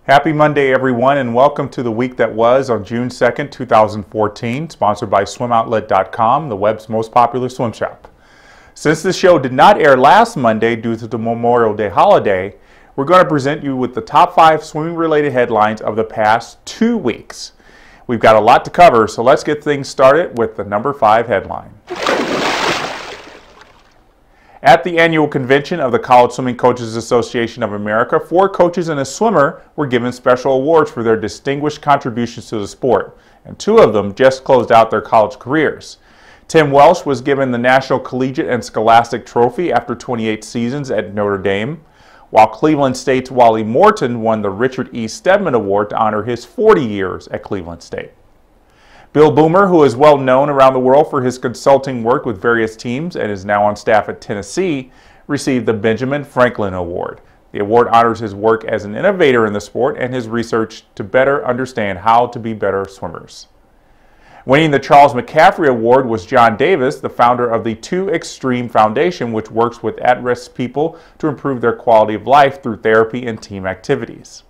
Happy Monday, everyone, and welcome to the week that was on June 2nd, 2014, sponsored by SwimOutlet.com, the web's most popular swim shop. Since the show did not air last Monday due to the Memorial Day holiday, we're going to present you with the top 5 swimming-related headlines of the past 2 weeks. We've got a lot to cover, so let's get things started with the number 5 headline. At the annual convention of the College Swimming Coaches Association of America, 4 coaches and a swimmer were given special awards for their distinguished contributions to the sport, and 2 of them just closed out their college careers. Tim Welsh was given the National Collegiate and Scholastic Trophy after 28 seasons at Notre Dame, while Cleveland State's Wally Morton won the Richard E. Stedman Award to honor his 40 years at Cleveland State. Bill Boomer, who is well known around the world for his consulting work with various teams and is now on staff at Tennessee, received the Benjamin Franklin Award. The award honors his work as an innovator in the sport and his research to better understand how to be better swimmers. Winning the Charles McCaffrey Award was John Davis, the founder of the 2 Extreme Foundation, which works with at-risk people to improve their quality of life through therapy and team activities.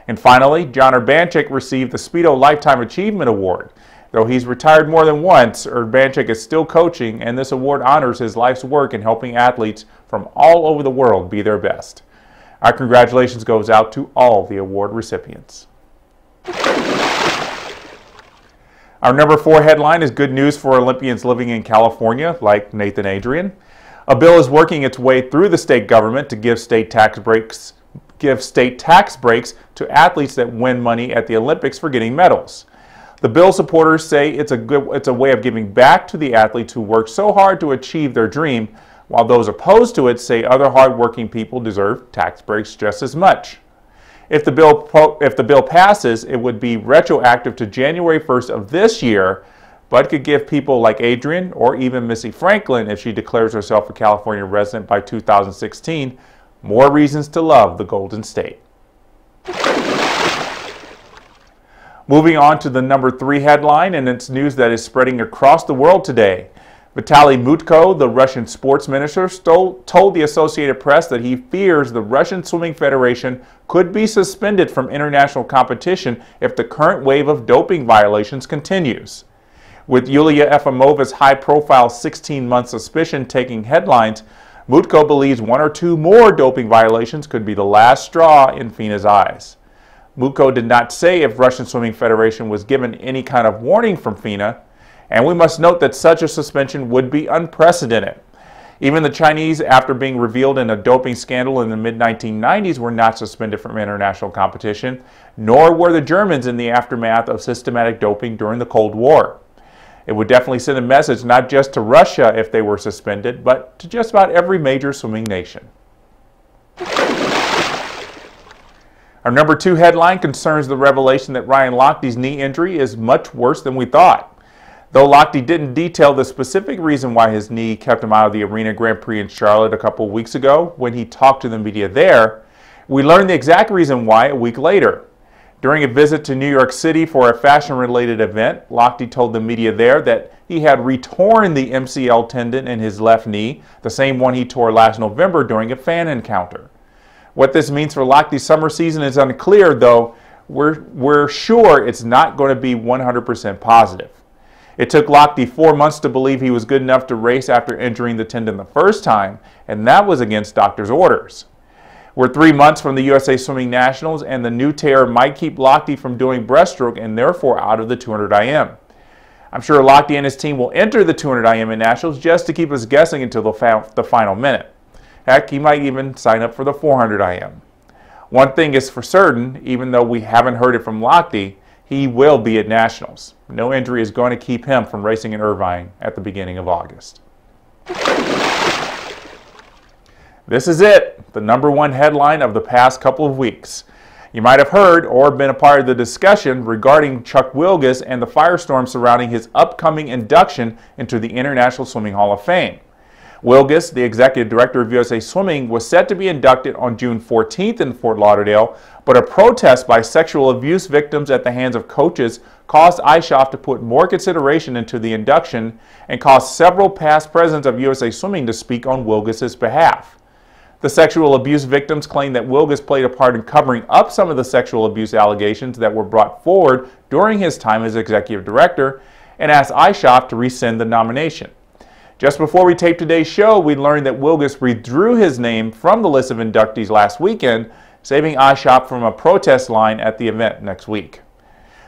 And finally, John Urbanchik received the Speedo Lifetime Achievement Award. Though he's retired more than once, Urbanchik is still coaching, and this award honors his life's work in helping athletes from all over the world be their best. Our congratulations goes out to all the award recipients. Our number 4 headline is good news for Olympians living in California, like Nathan Adrian. A bill is working its way through the state government to give state tax breaks to athletes that win money at the Olympics for getting medals. The bill supporters say it's a way of giving back to the athletes who work so hard to achieve their dream, while those opposed to it say other hardworking people deserve tax breaks just as much. If the bill passes, it would be retroactive to January 1st of this year, but could give people like Adrian or even Missy Franklin, if she declares herself a California resident by 2016, more reasons to love the Golden State. Moving on to the number 3 headline, and it's news that is spreading across the world today. Vitaly Mutko, the Russian sports minister, told the Associated Press that he fears the Russian Swimming Federation could be suspended from international competition if the current wave of doping violations continues. With Yulia Efimov's high-profile 16-month suspicion taking headlines, Mutko believes 1 or 2 more doping violations could be the last straw in FINA's eyes. Mutko did not say if Russian Swimming Federation was given any kind of warning from FINA, and we must note that such a suspension would be unprecedented. Even the Chinese, after being revealed in a doping scandal in the mid-1990s, were not suspended from international competition, nor were the Germans in the aftermath of systematic doping during the Cold War. It would definitely send a message not just to Russia if they were suspended, but to just about every major swimming nation. Our number 2 headline concerns the revelation that Ryan Lochte's knee injury is much worse than we thought. Though Lochte didn't detail the specific reason why his knee kept him out of the Arena Grand Prix in Charlotte a couple weeks ago when he talked to the media there, we learned the exact reason why a week later. During a visit to New York City for a fashion-related event, Lochte told the media there that he had retorn the MCL tendon in his left knee, the same one he tore last November during a fan encounter. What this means for Lochte's summer season is unclear, though we're sure it's not going to be 100% positive. It took Lochte 4 months to believe he was good enough to race after injuring the tendon the first time, and that was against doctor's orders. We're 3 months from the USA Swimming Nationals, and the new tear might keep Lochte from doing breaststroke and therefore out of the 200 IM. I'm sure Lochte and his team will enter the 200 IM in Nationals just to keep us guessing until the final minute. Heck, he might even sign up for the 400 IM. One thing is for certain, even though we haven't heard it from Lochte, he will be at Nationals. No injury is going to keep him from racing in Irvine at the beginning of August. This is it, the number 1 headline of the past couple of weeks. You might have heard or been a part of the discussion regarding Chuck Wilgus and the firestorm surrounding his upcoming induction into the International Swimming Hall of Fame. Wilgus, the executive director of USA Swimming, was set to be inducted on June 14th in Fort Lauderdale, but a protest by sexual abuse victims at the hands of coaches caused ISHOF to put more consideration into the induction and caused several past presidents of USA Swimming to speak on Wilgus's behalf. The sexual abuse victims claim that Wilgus played a part in covering up some of the sexual abuse allegations that were brought forward during his time as executive director, and asked iShop to rescind the nomination. Just before we taped today's show, we learned that Wilgus withdrew his name from the list of inductees last weekend, saving iShop from a protest line at the event next week.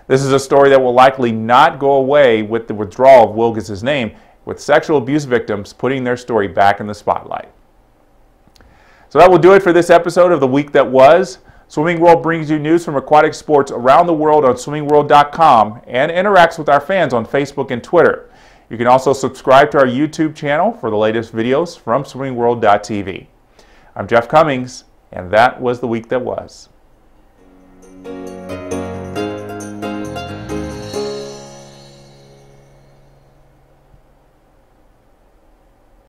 This is a story that will likely not go away with the withdrawal of Wilgus' name, with sexual abuse victims putting their story back in the spotlight. So that will do it for this episode of The Week That Was. Swimming World brings you news from aquatic sports around the world on swimmingworld.com and interacts with our fans on Facebook and Twitter. You can also subscribe to our YouTube channel for the latest videos from swimmingworld.tv. I'm Jeff Cummings, and that was The Week That Was.